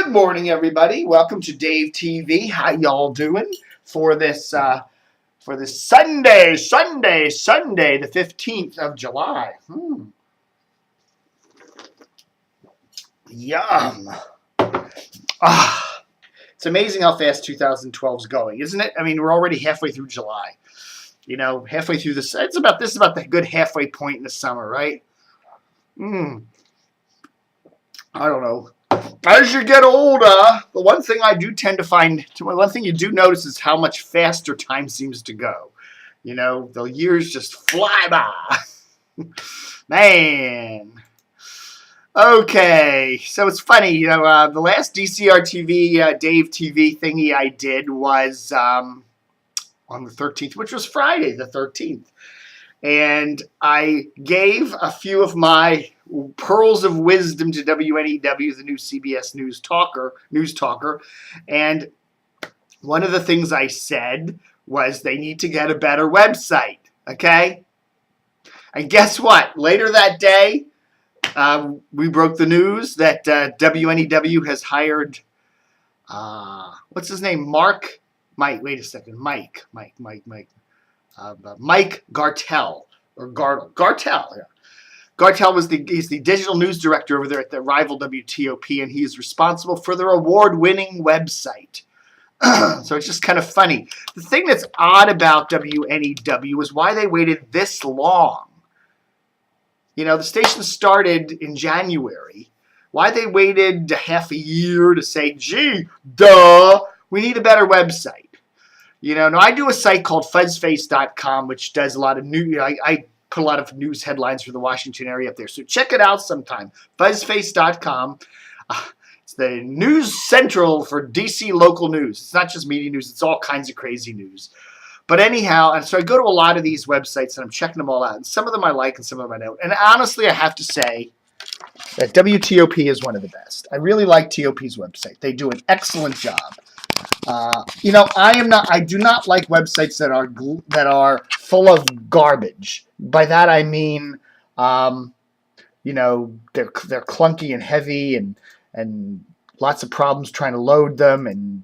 Good morning, everybody. Welcome to Dave TV. How y'all doing for this Sunday, the 15th of July? Yum. It's amazing how fast 2012 is going, isn't it? I mean, we're already halfway through July. You know, halfway through this. This is about the good halfway point in the summer, right? I don't know. As you get older, the one thing I do tend to find, one thing you do notice is how much faster time seems to go. You know, the years just fly by. Man. Okay, so it's funny, you know, the last DCR TV, Dave TV thingy I did was on the 13th, which was Friday the 13th. And I gave a few of my pearls of wisdom to WNEW, the new CBS News talker. And one of the things I said was they need to get a better website, okay? And guess what? Later that day, we broke the news that WNEW has hired, what's his name? Mike Gartell, or Gartell. Yeah. Gartell he's the digital news director over there at the rival WTOP, and he is responsible for their award-winning website. So it's just kind of funny. The thing that's odd about WNEW is why they waited this long. You know, the station started in January. Why they waited half a year to say, gee, we need a better website. You know, now I do a site called fuzzface.com, which does a lot of news. I put a lot of news headlines for the Washington area up there. So check it out sometime. Fuzzface.com. It's the news central for DC local news. It's not just media news. It's all kinds of crazy news. But anyhow, and so I go to a lot of these websites and I'm checking them all out. And some of them I like and some of them I don't. And honestly, I have to say that WTOP is one of the best. I really like TOP's website. They do an excellent job. You know, I do not like websites that are full of garbage. By that I mean, you know, they're clunky and heavy and lots of problems trying to load them and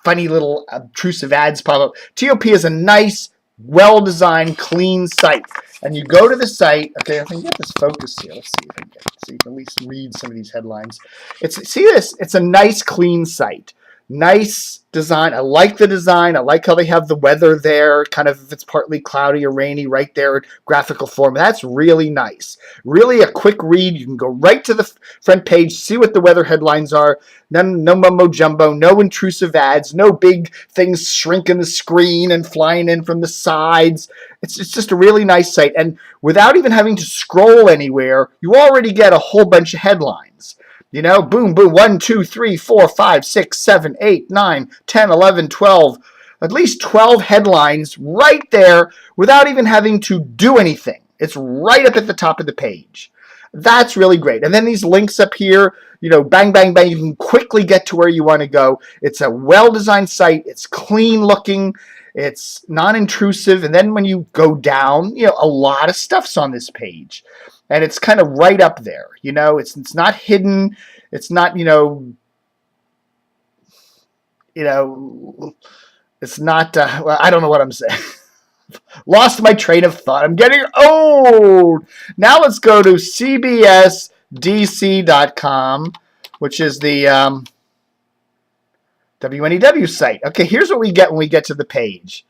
funny little obtrusive ads pop up. TOP is a nice, well-designed, clean site. And you go to the site. Okay, I can get this focus here. Let's see if I can get it so you can at least read some of these headlines. See this? It's a nice, clean site. Nice design. I like the design. I like how they have the weather there, kind of if it's partly cloudy or rainy right there in graphical form. That's really nice. Really a quick read. You can go right to the front page, see what the weather headlines are. No mumbo jumbo, no intrusive ads, no big things shrinking the screen and flying in from the sides. It's just a really nice site. And without even having to scroll anywhere, you already get a whole bunch of headlines. You know, boom, boom, 1, 2, 3, 4, 5, 6, 7, 8, 9, 10, 11, 12. At least 12 headlines right there without even having to do anything. It's right up at the top of the page. That's really great. And then these links up here, you know, bang, bang, bang. You can quickly get to where you want to go. It's a well-designed site. It's clean looking. It's non-intrusive. And then when you go down, you know, a lot of stuff's on this page. And it's kind of right up there, you know. It's not hidden. It's not, you know, it's not. Well, I don't know what I'm saying. Lost my train of thought. I'm getting old. Now let's go to CBSDC.com, which is the WNEW site. Okay, here's what we get when we get to the page.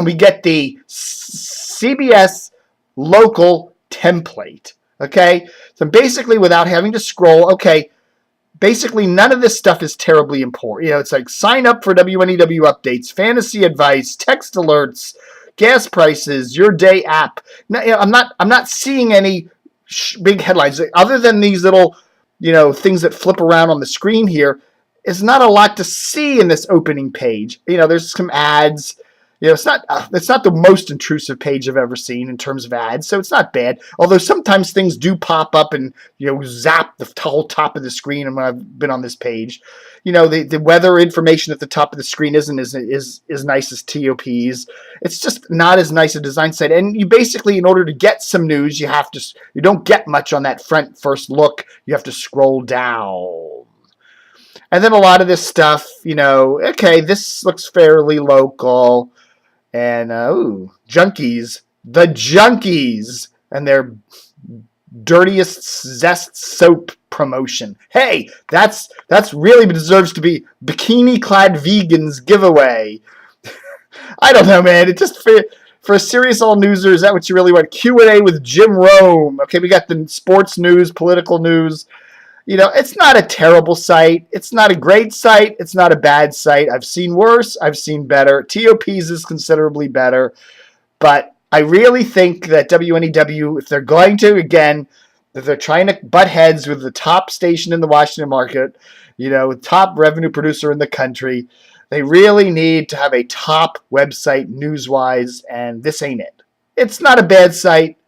We get the CBS local template. Okay, so basically without having to scroll, okay, basically none of this stuff is terribly important. You know, it's like sign up for WNEW updates, fantasy advice, text alerts, gas prices, your day app. Now, you know, I'm not seeing any big headlines other than these little, you know, things that flip around on the screen here. It's not a lot to see in this opening page. You know, there's some ads. You know, it's not the most intrusive page I've ever seen in terms of ads, so it's not bad. Although sometimes things do pop up and, you know, zap the whole top of the screen. And when I've been on this page, you know, the weather information at the top of the screen isn't as nice as TOP's. It's just not as nice a design site. And you basically, in order to get some news, you don't get much on that first look. You have to scroll down. And then a lot of this stuff, okay, this looks fairly local. And, Junkies. The Junkies and their dirtiest Zest soap promotion. Hey, that's really deserves to be bikini-clad vegans giveaway. I don't know, man. It just for a serious all newser, is that what you really want? Q&A with Jim Rome. Okay, we got the sports news, political news. It's not a terrible site. It's not a great site. It's not a bad site. I've seen worse. I've seen better. TOP's is considerably better. But I really think that WNEW, if they're going to, again, if they're trying to butt heads with the top station in the Washington market, top revenue producer in the country, they really need to have a top website news-wise, and this ain't it. It's not a bad site,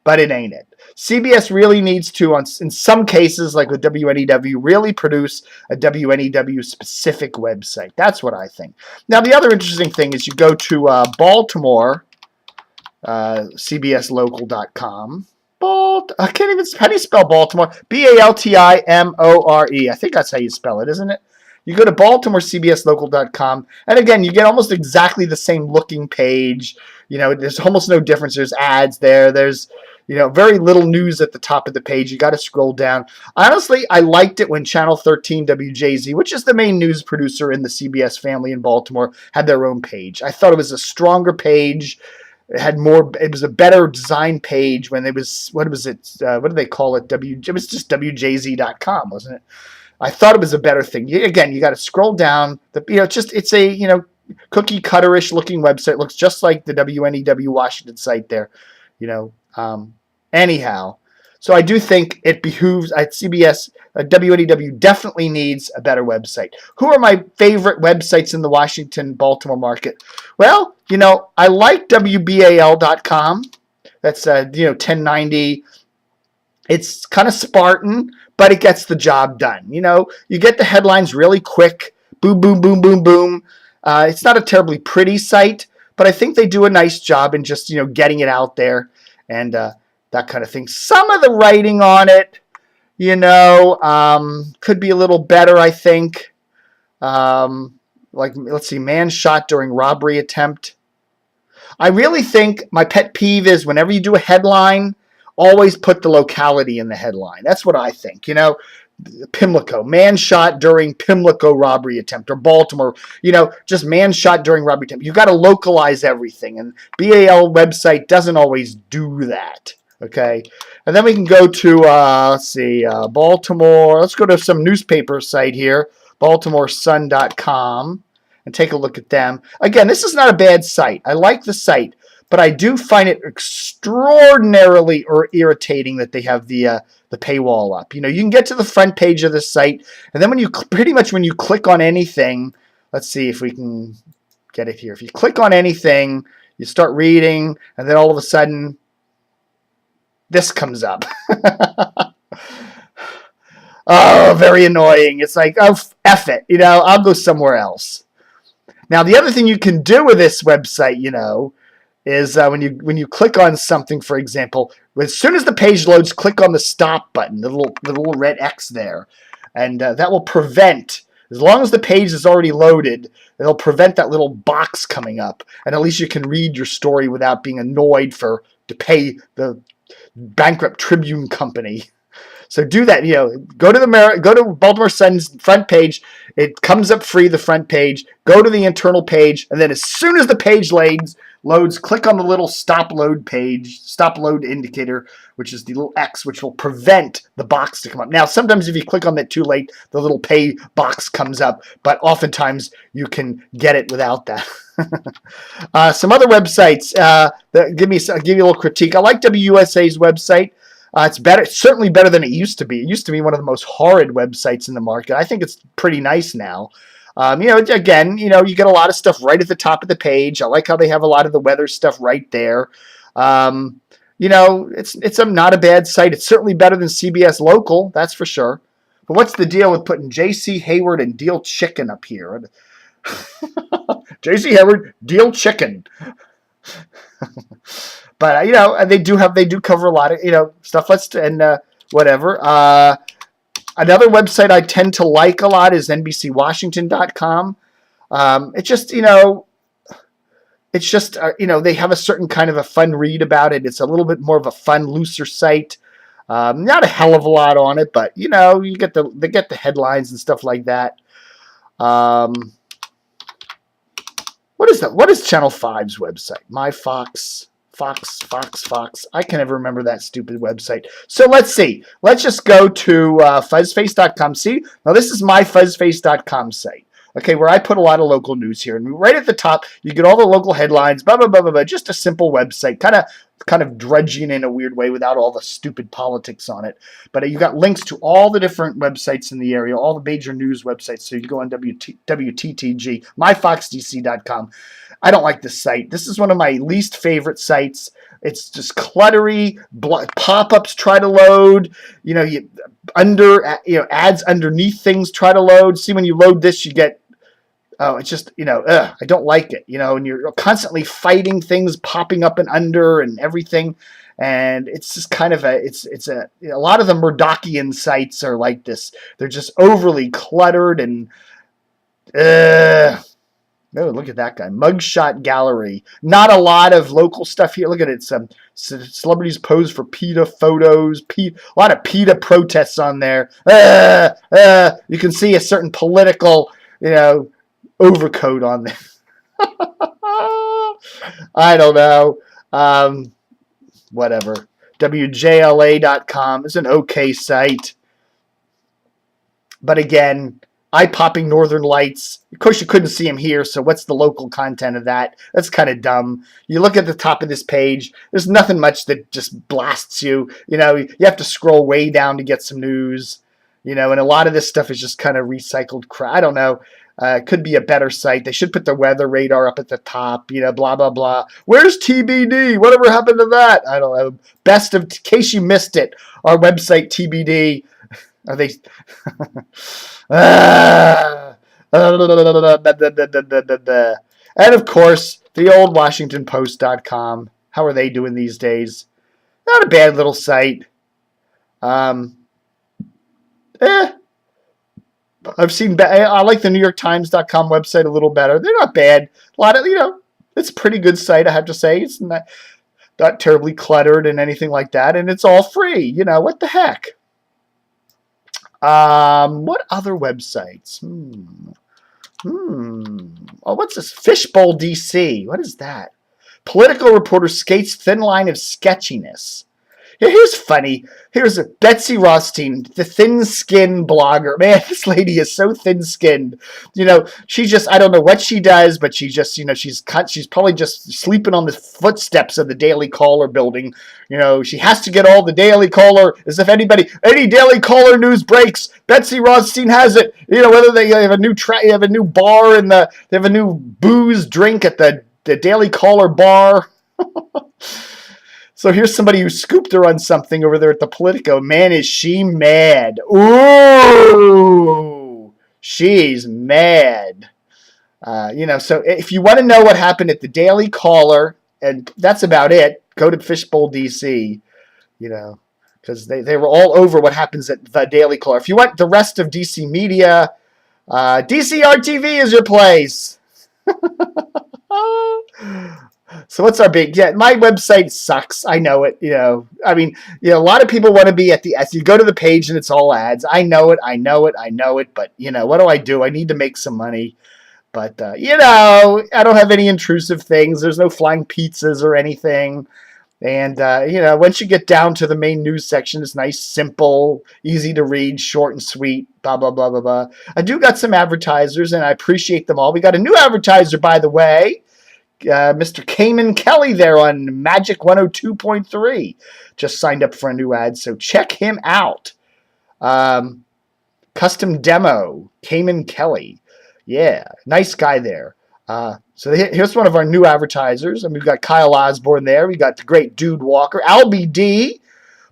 but it ain't it. CBS really needs to, in some cases, like with WNEW, really produce a WNEW-specific website. That's what I think. Now, the other interesting thing is you go to Baltimore, cbslocal.com. I can't even, how do you spell Baltimore? Baltimore. I think that's how you spell it, isn't it? You go to BaltimoreCBSLocal.com, and again, you get almost exactly the same looking page. There's almost no difference. There's ads there. There's, very little news at the top of the page. You got to scroll down. Honestly, I liked it when Channel 13 WJZ, which is the main news producer in the CBS family in Baltimore, had their own page. I thought it was a stronger page. It was a better design page when it was, what was it? What do they call it? It was just WJZ.com, wasn't it? I thought it was a better thing. Again, you got to scroll down. It's a cookie cutter-ish looking website. It looks just like the WNEW Washington site there. Anyhow, so I do think it behooves at CBS. WNEW definitely needs a better website. Who are my favorite websites in the Washington-Baltimore market? Well, I like WBAL.com. That's 1090. It's kind of Spartan, but it gets the job done. You get the headlines really quick. Boom, boom, boom, boom, boom. It's not a terribly pretty site, but I think they do a nice job in just, getting it out there and that kind of thing. Some of the writing on it, could be a little better, I think. Let's see, man shot during robbery attempt. I really think my pet peeve is whenever you do a headline, always put the locality in the headline. That's what I think. Pimlico, man shot during Pimlico robbery attempt, or Baltimore, just man shot during robbery attempt. You've got to localize everything, and BAL website doesn't always do that. Okay, and then we can go to, Baltimore. Let's go to some newspaper site here, BaltimoreSun.com, and take a look at them. Again, this is not a bad site. I like the site. But I do find it extraordinarily irritating that they have the paywall up. You can get to the front page of the site, and then when you click on anything, let's see if we can get it here. If you click on anything, you start reading, and then all of a sudden, this comes up. Oh, very annoying. It's like, oh, F it. I'll go somewhere else. Now, the other thing you can do with this website, is when you click on something, for example, as soon as the page loads, click on the stop button, the little red X there, and that will prevent, as long as the page is already loaded, it'll prevent that little box coming up, and at least you can read your story without being annoyed to pay the bankrupt Tribune company. So do that. Go to Baltimore Sun's front page. It comes up free, the front page. Go to the internal page, and then as soon as the page loads, click on the little stop load indicator, which is the little X, which will prevent the box to come up. Now, sometimes if you click on that too late, the little pay box comes up, but oftentimes you can get it without that. Some other websites that give you a little critique. I like WUSA's website. It's better. It's certainly better than it used to be. It used to be one of the most horrid websites in the market. I think it's pretty nice now. Again, you get a lot of stuff right at the top of the page. I like how they have a lot of the weather stuff right there. It's not a bad site. It's certainly better than CBS Local, that's for sure. But what's the deal with putting J.C. Hayward and Deal Chicken up here? J.C. Hayward, Deal Chicken. But they do cover a lot of stuff. Whatever. Another website I tend to like a lot is NBCWashington.com. It's just, they have a certain kind of a fun read about it. It's a little bit more of a fun, looser site. Not a hell of a lot on it, but they get the headlines and stuff like that. What is that? What is Channel 5's website? Fox. I can never remember that stupid website. So let's see. Let's just go to fuzzface.com. See, now this is my fuzzface.com site. Okay, where I put a lot of local news here. And right at the top, you get all the local headlines, blah, blah, blah, blah, blah. Just a simple website, kind of drudging in a weird way without all the stupid politics on it. But you got links to all the different websites in the area, all the major news websites. So you go on WTTG, myfoxdc.com. I don't like this site. This is one of my least favorite sites. It's just cluttery. Pop-ups try to load. Ads underneath things try to load. See, when you load this, you get it's just, I don't like it, and you're constantly fighting things popping up and under and everything. And it's just kind of a lot of the Murdochian sites are like this. They're just overly cluttered and, oh, look at that guy. Mugshot Gallery. Not a lot of local stuff here. Look at it. Some celebrities pose for PETA photos. A lot of PETA protests on there. You can see a certain political, overcoat on there. I don't know. Whatever. WJLA.com is an okay site. But again, eye-popping Northern Lights. Of course, you couldn't see them here, so what's the local content of that? That's kind of dumb. You look at the top of this page, there's nothing much that just blasts you. You have to scroll way down to get some news. And a lot of this stuff is just kind of recycled crap. I don't know. It could be a better site. They should put the weather radar up at the top, blah, blah, blah. Where's TBD? Whatever happened to that? I don't know. In case you missed it, our website, TBD, are they... And of course, the old WashingtonPost.com. How are they doing these days? Not a bad little site. I've seen. I like the NewYorkTimes.com website a little better. They're not bad. A lot of it's a pretty good site. I have to say, it's not terribly cluttered and anything like that, and it's all free. What the heck? What other websites? Oh, what's this? Fishbowl DC. What is that? Political reporter skates thin line of sketchiness. Here's funny. Here's Betsy Rothstein, the thin-skinned blogger. Man, this lady is so thin-skinned. She just, I don't know what she does, but she just, she's probably just sleeping on the footsteps of the Daily Caller building. She has to get all the Daily Caller, as if any Daily Caller news breaks, Betsy Rothstein has it. Whether they have a new have a new bar they have a new booze drink at the Daily Caller bar. So here's somebody who scooped her on something over there at the Politico. Man, is she mad. Ooh, she's mad. So if you want to know what happened at the Daily Caller, and that's about it, go to Fishbowl DC, because they were all over what happens at the Daily Caller. If you want the rest of DC media, DCR TV is your place. So what's our big... Yeah, my website sucks. I know it, a lot of people want to be at the... As you go to the page and it's all ads. I know it. But, what do? I need to make some money. But, I don't have any intrusive things. There's no flying pizzas or anything. And, once you get down to the main news section, it's nice, simple, easy to read, short and sweet, blah, blah, blah, blah, blah. I do got some advertisers, and I appreciate them all. We got a new advertiser, by the way. Mr. Cayman Kelly there on Magic 102.3 just signed up for a new ad, so check him out. Custom demo, Cayman Kelly. Yeah, nice guy there. So here's one of our new advertisers, and we've got Kyle Osborne there. We got the great Dude Walker, Albie D.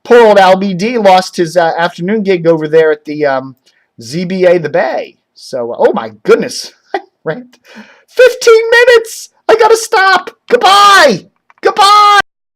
Poor old Albie D lost his afternoon gig over there at the ZBA the Bay. So, oh my goodness, right? 15 minutes. I gotta stop. Goodbye.